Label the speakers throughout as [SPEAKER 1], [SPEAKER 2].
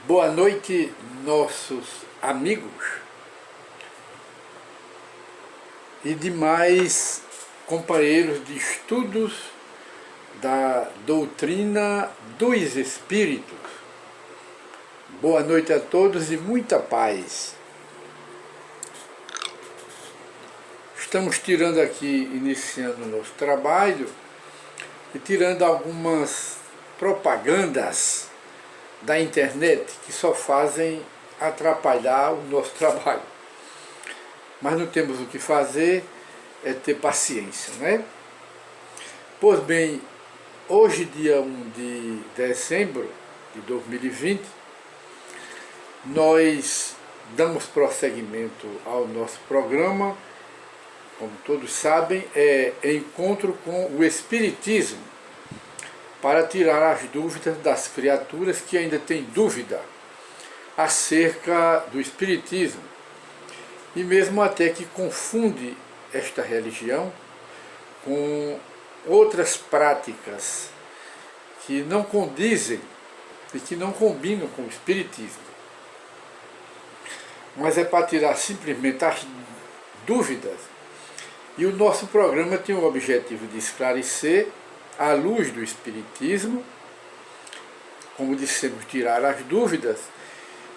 [SPEAKER 1] Boa noite, nossos amigos e demais companheiros de estudos da doutrina dos Espíritos. Boa noite a todos e muita paz. Estamos tirando aqui, iniciando o nosso trabalho e tirando algumas propagandas da internet que só fazem atrapalhar o nosso trabalho. Mas não temos o que fazer, é ter paciência, né? Pois bem, hoje, dia 1 de dezembro de 2020, nós damos prosseguimento ao nosso programa, como todos sabem, é Encontro com o Espiritismo, para tirar as dúvidas das criaturas que ainda têm dúvida acerca do Espiritismo, e mesmo até que confunde esta religião com outras práticas que não condizem e que não combinam com o Espiritismo. Mas é para tirar simplesmente as dúvidas, e o nosso programa tem o objetivo de esclarecer à luz do Espiritismo, como dissemos, tirar as dúvidas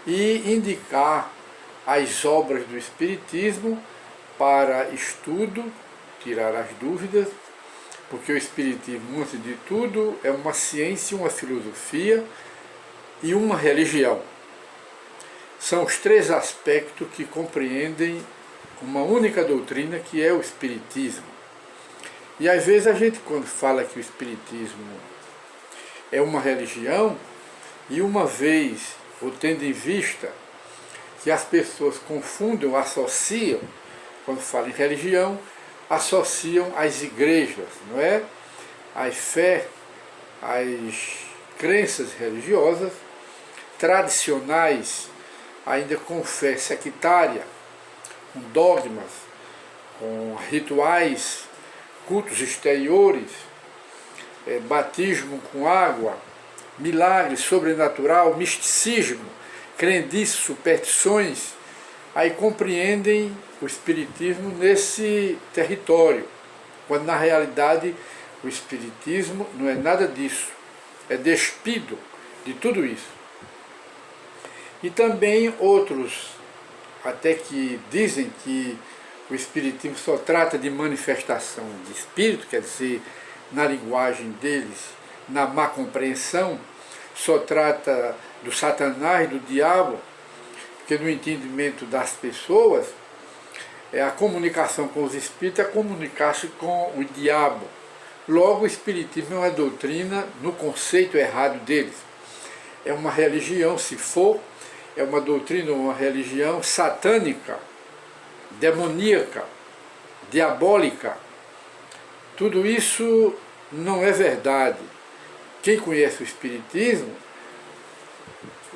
[SPEAKER 1] e indicar as obras do Espiritismo para estudo, tirar as dúvidas, porque o Espiritismo, antes de tudo, é uma ciência, uma filosofia e uma religião. São os três aspectos que compreendem uma única doutrina, que é o Espiritismo. E às vezes a gente, quando fala que o Espiritismo é uma religião, e uma vez, ou tendo em vista que as pessoas confundem, associam, quando falam em religião, associam às igrejas, não é? Às fé, às crenças religiosas tradicionais, ainda com fé sectária, com dogmas, com rituais, cultos exteriores, batismo com água, milagres sobrenatural, misticismo, crendices, superstições, aí compreendem o Espiritismo nesse território, quando na realidade o Espiritismo não é nada disso, é despido de tudo isso. E também outros, até que dizem que o Espiritismo só trata de manifestação de espírito, quer dizer, na linguagem deles, na má compreensão, só trata do Satanás, do diabo, porque no entendimento das pessoas, a comunicação com os espíritos é comunicar-se com o diabo. Logo, o Espiritismo é uma doutrina no conceito errado deles. É uma religião, se for, é uma doutrina, uma religião satânica, demoníaca, diabólica. Tudo isso não é verdade. Quem conhece o Espiritismo,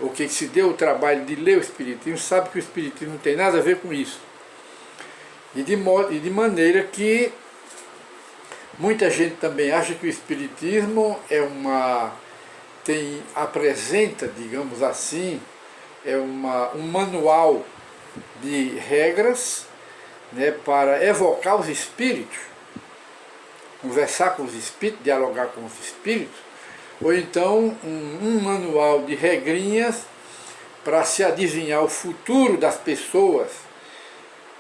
[SPEAKER 1] ou quem se deu o trabalho de ler o Espiritismo, sabe que o Espiritismo não tem nada a ver com isso. E de maneira que muita gente também acha que o Espiritismo apresenta, digamos assim, um manual de regras, né, para evocar os espíritos, conversar com os espíritos, dialogar com os espíritos, ou então um manual de regrinhas para se adivinhar o futuro das pessoas.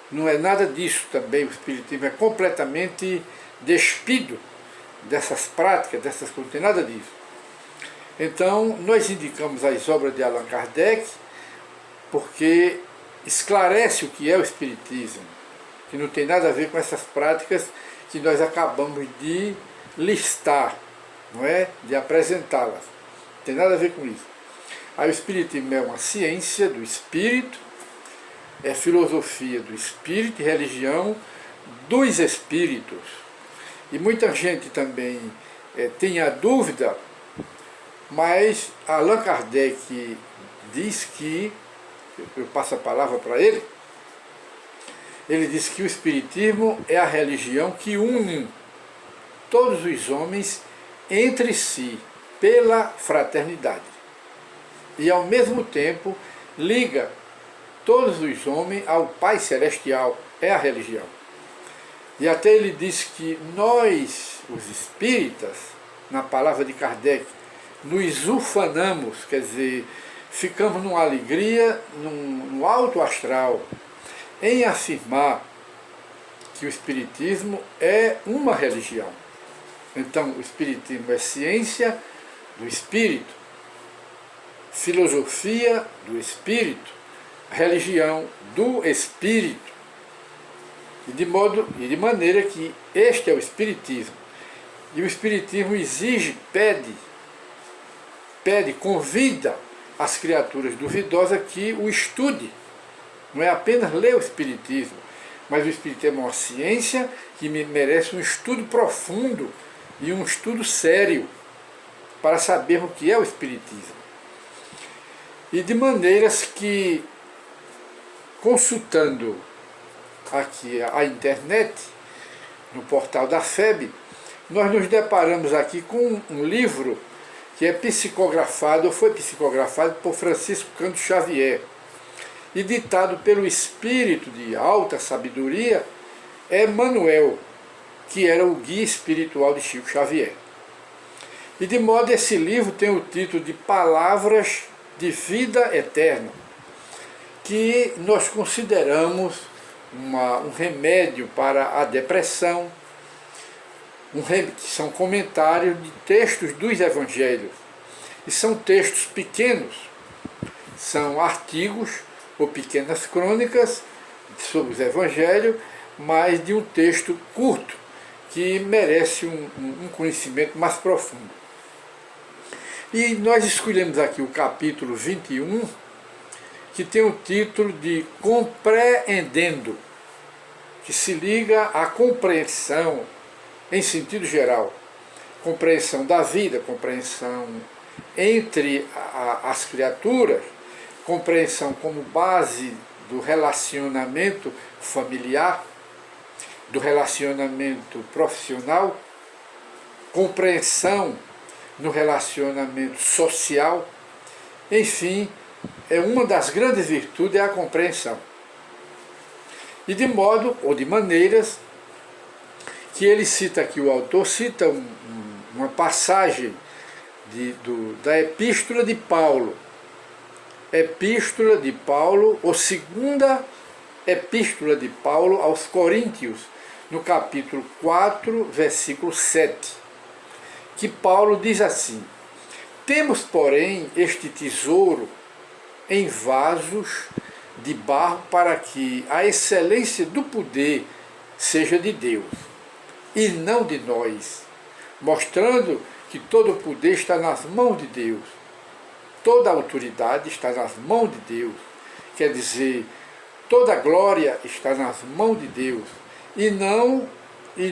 [SPEAKER 1] Não é nada disso também. O Espiritismo é completamente despido dessas práticas, dessas coisas, não tem nada disso. Então, nós indicamos as obras de Allan Kardec, porque esclarece o que é o Espiritismo, que não tem nada a ver com essas práticas que nós acabamos de listar, não é? De apresentá-las. Não tem nada a ver com isso. Aí o Espiritismo é uma ciência do Espírito, é filosofia do Espírito e religião dos Espíritos. E muita gente também tem a dúvida, mas Allan Kardec diz que, eu passo a palavra para ele diz que o Espiritismo é a religião que une todos os homens entre si pela fraternidade. e ao mesmo tempo liga todos os homens ao Pai Celestial, é a religião. E até ele diz que nós, os espíritas, na palavra de Kardec, nos ufanamos, quer dizer, ficamos numa alegria, no alto astral, em afirmar que o Espiritismo é uma religião. Então, o Espiritismo é ciência do Espírito, filosofia do Espírito, religião do Espírito, e de maneira que este é o Espiritismo. E o Espiritismo exige, convida as criaturas duvidosas que o estude. Não é apenas ler o Espiritismo, mas o Espiritismo é uma ciência que merece um estudo profundo e um estudo sério para sabermos o que é o Espiritismo. E de maneiras que, consultando aqui a internet, no portal da FEB, nós nos deparamos aqui com um livro que é psicografado, ou foi psicografado por Francisco Cândido Xavier, e ditado pelo espírito de alta sabedoria, Emmanuel, que era o guia espiritual de Chico Xavier. E de modo esse livro tem o título de Palavras de Vida Eterna, que nós consideramos um remédio para a depressão, que são comentários de textos dos evangelhos. E são textos pequenos, são artigos ou pequenas crônicas sobre os evangelhos, mas de um texto curto, que merece um conhecimento mais profundo. E nós escolhemos aqui o capítulo 21, que tem o título de Compreendendo, que se liga à compreensão em sentido geral, compreensão da vida, compreensão entre as criaturas, compreensão como base do relacionamento familiar, do relacionamento profissional, compreensão no relacionamento social, enfim, uma das grandes virtudes é a compreensão. E de modo, ou de maneiras, que ele cita aqui, o autor cita uma passagem da Epístola de Paulo. Epístola de Paulo, ou segunda Epístola de Paulo aos Coríntios, no capítulo 4, versículo 7, que Paulo diz assim: temos, porém, este tesouro em vasos de barro, para que a excelência do poder seja de Deus e não de nós, mostrando que todo o poder está nas mãos de Deus, toda a autoridade está nas mãos de Deus, quer dizer, toda a glória está nas mãos de Deus, e não em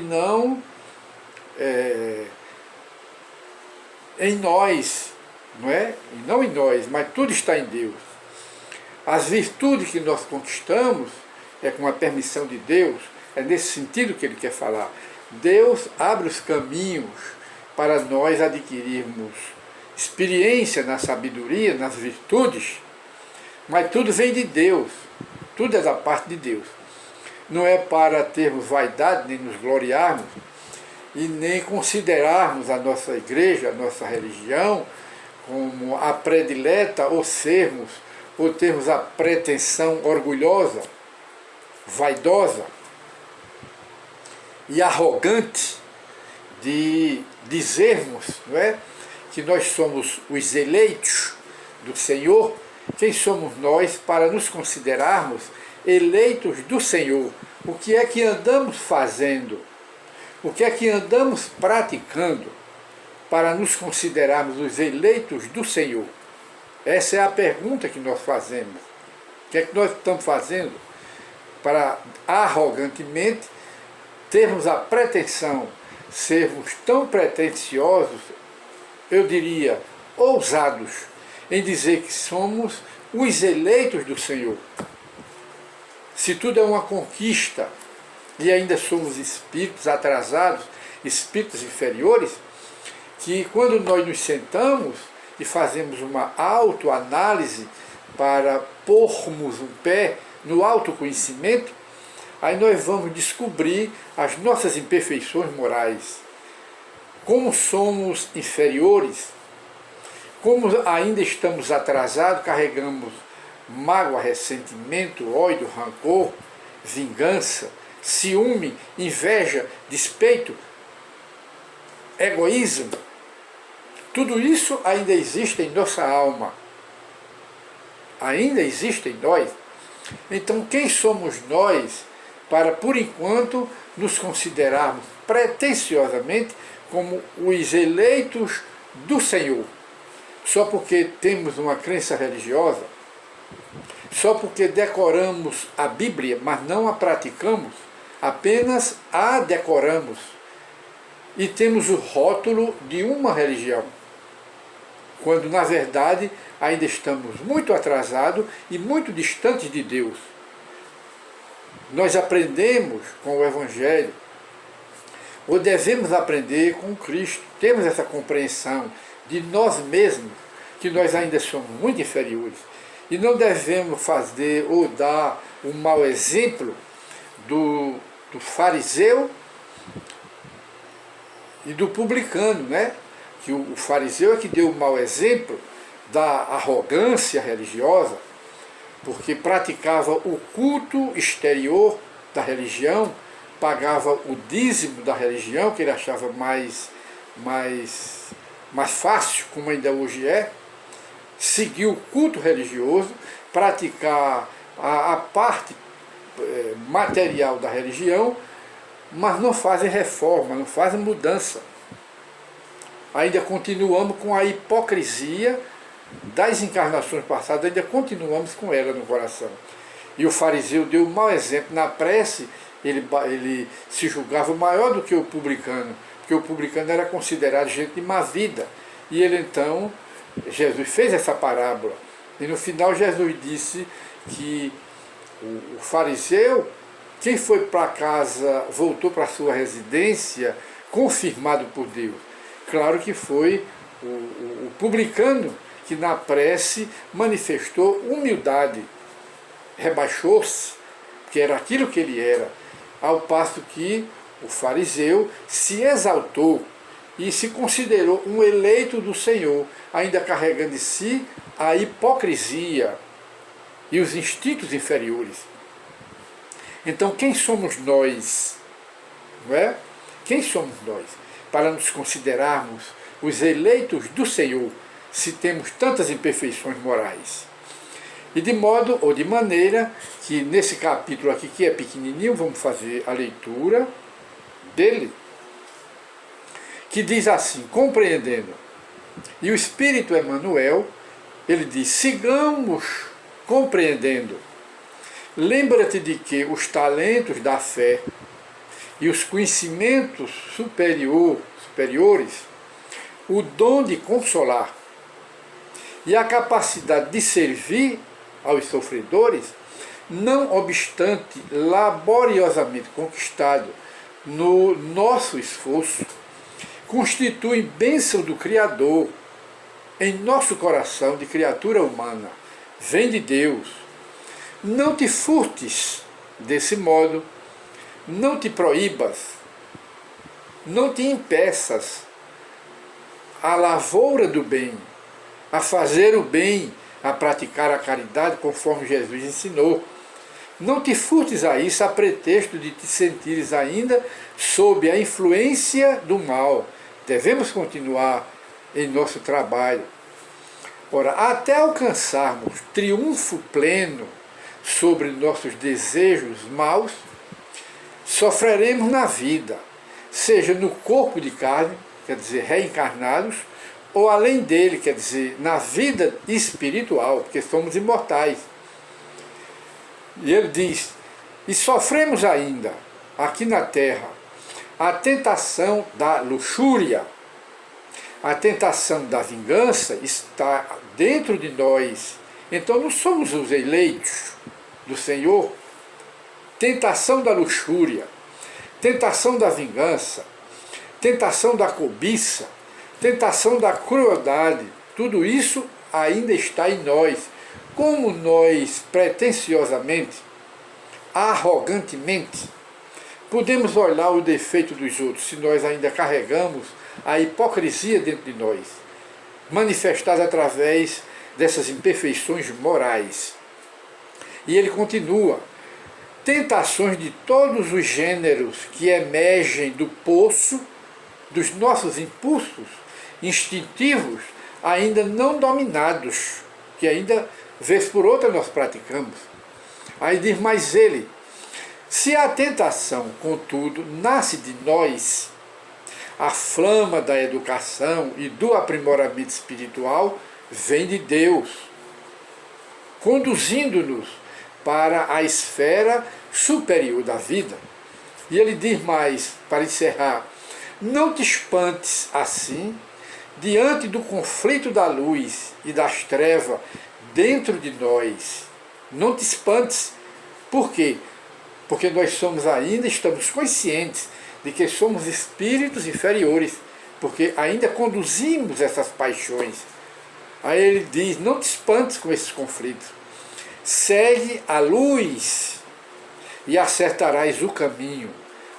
[SPEAKER 1] nós, não é? E não em nós, mas tudo está em Deus. As virtudes que nós conquistamos é com a permissão de Deus, é nesse sentido que ele quer falar. Deus abre os caminhos para nós adquirirmos experiência na sabedoria, nas virtudes, mas tudo vem de Deus, tudo é da parte de Deus. Não é para termos vaidade, nem nos gloriarmos, e nem considerarmos a nossa igreja, a nossa religião, como a predileta, ou termos a pretensão orgulhosa, vaidosa e arrogante de dizermos, não é, que nós somos os eleitos do Senhor. Quem somos nós para nos considerarmos eleitos do Senhor? O que é que andamos fazendo? O que é que andamos praticando para nos considerarmos os eleitos do Senhor? Essa é a pergunta que nós fazemos. O que é que nós estamos fazendo para arrogantemente termos a pretensão, sermos tão pretensiosos, eu diria, ousados, em dizer que somos os eleitos do Senhor? Se tudo é uma conquista e ainda somos espíritos atrasados, espíritos inferiores, que quando nós nos sentamos e fazemos uma autoanálise para pormos um pé no autoconhecimento, aí nós vamos descobrir as nossas imperfeições morais. Como somos inferiores, como ainda estamos atrasados, carregamos mágoa, ressentimento, ódio, rancor, vingança, ciúme, inveja, despeito, egoísmo. Tudo isso ainda existe em nossa alma. Ainda existe em nós. Então, quem somos nós para, por enquanto, nos considerarmos pretensiosamente como os eleitos do Senhor? Só porque temos uma crença religiosa? Só porque decoramos a Bíblia, mas não a praticamos? Apenas a decoramos e temos o rótulo de uma religião, quando na verdade ainda estamos muito atrasados e muito distantes de Deus. Nós aprendemos com o Evangelho, ou devemos aprender com Cristo, temos essa compreensão de nós mesmos, que nós ainda somos muito inferiores, e não devemos fazer ou dar um mau exemplo do fariseu e do publicano, né? Que o fariseu é que deu o mau exemplo da arrogância religiosa, porque praticava o culto exterior da religião, pagava o dízimo da religião, que ele achava mais fácil, como ainda hoje é, seguir o culto religioso, praticar a parte material da religião, mas não fazem reforma, não fazem mudança. Ainda continuamos com a hipocrisia das encarnações passadas, ainda continuamos com ela no coração. E o fariseu deu um mau exemplo. Na prece, ele se julgava maior do que o publicano, porque o publicano era considerado gente de má vida. E ele então, Jesus fez essa parábola. E no final Jesus disse que o fariseu, quem foi para casa, voltou para a sua residência, confirmado por Deus. Claro que foi o publicano que na prece manifestou humildade, rebaixou-se, que era aquilo que ele era, ao passo que o fariseu se exaltou e se considerou um eleito do Senhor, ainda carregando em si a hipocrisia e os instintos inferiores. Então, quem somos nós? Não é? Quem somos nós para nos considerarmos os eleitos do Senhor, se temos tantas imperfeições morais? E de modo ou de maneira que nesse capítulo aqui, que é pequenininho, vamos fazer a leitura dele, que diz assim, compreendendo. E o Espírito Emmanuel, ele diz, sigamos compreendendo. Lembra-te de que os talentos da fé e os conhecimentos superiores, o dom de consolar e a capacidade de servir aos sofredores, não obstante laboriosamente conquistado no nosso esforço, constituem bênção do Criador em nosso coração de criatura humana. Vem de Deus. Não te furtes desse modo, não te proíbas, não te impeças a lavoura do bem, a fazer o bem, a praticar a caridade conforme Jesus ensinou. Não te furtes a isso a pretexto de te sentires ainda sob a influência do mal. Devemos continuar em nosso trabalho. Ora, até alcançarmos triunfo pleno sobre nossos desejos maus, sofreremos na vida, seja no corpo de carne, quer dizer, reencarnados, ou além dele, quer dizer, na vida espiritual, porque somos imortais. E ele diz, e sofremos ainda, aqui na terra, a tentação da luxúria, a tentação da vingança está dentro de nós. Então não somos os eleitos do Senhor. Tentação da luxúria, tentação da vingança, tentação da cobiça, tentação da crueldade, Tudo isso ainda está em nós. Como nós pretensiosamente, arrogantemente, podemos olhar o defeito dos outros se nós ainda carregamos a hipocrisia dentro de nós, manifestada através dessas imperfeições morais. E ele continua: tentações de todos os gêneros que emergem do poço dos nossos impulsos instintivos ainda não dominados, que ainda, vez por outra, nós praticamos. Aí diz mais ele: se a tentação, contudo, nasce de nós, a flama da educação e do aprimoramento espiritual vem de Deus, conduzindo-nos para a esfera superior da vida. E ele diz mais, para encerrar: não te espantes assim diante do conflito da luz e das trevas dentro de nós. Não te espantes. Por quê? Porque nós estamos conscientes de que somos espíritos inferiores, porque ainda conduzimos essas paixões. Aí ele diz: não te espantes com esses conflitos. Segue a luz e acertarás o caminho.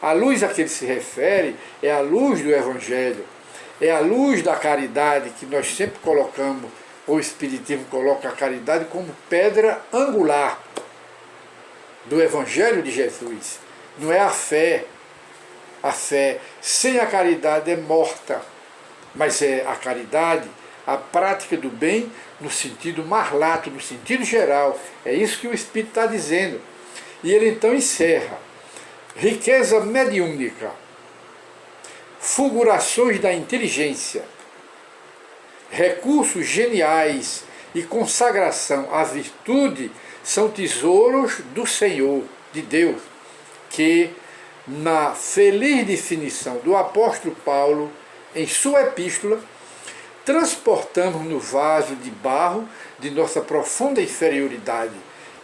[SPEAKER 1] A luz a que ele se refere é a luz do Evangelho, é a luz da caridade, que nós sempre colocamos, o Espiritismo coloca a caridade como pedra angular do Evangelho de Jesus. Não é a fé. A fé sem a caridade é morta, mas é a caridade, a prática do bem no sentido mais lato, no sentido geral. É isso que o Espírito está dizendo. E ele então encerra: riqueza mediúnica, fulgurações da inteligência, recursos geniais e consagração à virtude são tesouros do Senhor, de Deus, que, na feliz definição do apóstolo Paulo, em sua epístola, transportamos no vaso de barro de nossa profunda inferioridade.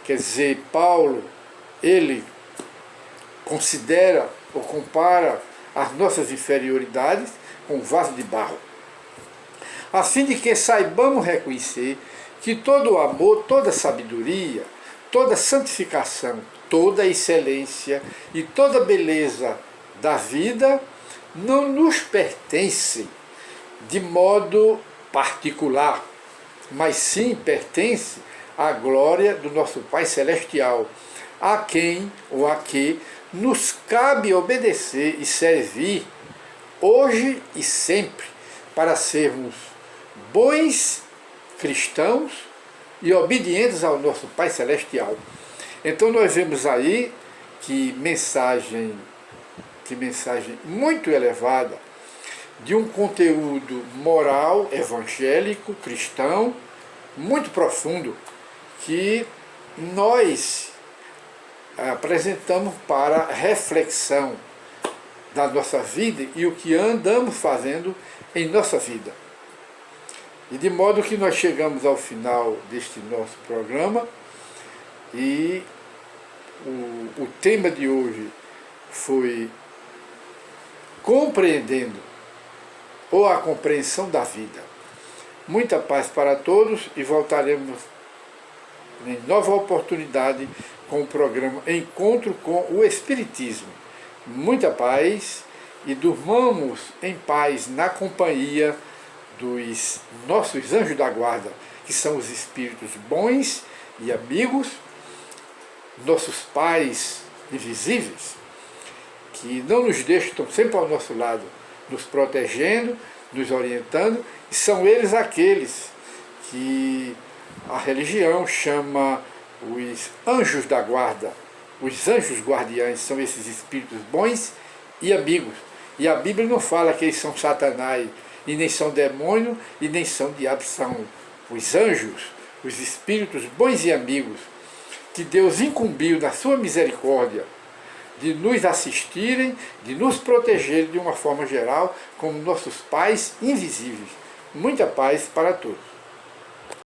[SPEAKER 1] Quer dizer, Paulo, ele considera ou compara as nossas inferioridades com um vaso de barro, a fim de que saibamos reconhecer que todo o amor, toda a sabedoria, toda a santificação, toda a excelência e toda a beleza da vida não nos pertencem de modo particular, mas sim pertence à glória do nosso Pai Celestial, a quem ou a que nos cabe obedecer e servir hoje e sempre, para sermos bons cristãos e obedientes ao nosso Pai Celestial. Então nós vemos aí que mensagem muito elevada, de um conteúdo moral, evangélico, cristão, muito profundo, que nós apresentamos para reflexão da nossa vida e o que andamos fazendo em nossa vida. E de modo que nós chegamos ao final deste nosso programa, e o tema de hoje foi compreendendo, ou a compreensão da vida. Muita paz para todos, e voltaremos em nova oportunidade com o programa Encontro com o Espiritismo. Muita paz, e durmamos em paz na companhia dos nossos anjos da guarda, que são os espíritos bons e amigos, nossos pais invisíveis, que não nos deixam, estão sempre ao nosso lado, nos protegendo, nos orientando, e são eles aqueles que a religião chama os anjos da guarda. Os anjos guardiães são esses espíritos bons e amigos. E a Bíblia não fala que eles são Satanás, e nem são demônio, e nem são diabos. São os anjos, os espíritos bons e amigos, que Deus incumbiu na sua misericórdia de nos assistirem, de nos protegerem de uma forma geral, como nossos pais invisíveis. Muita paz para todos.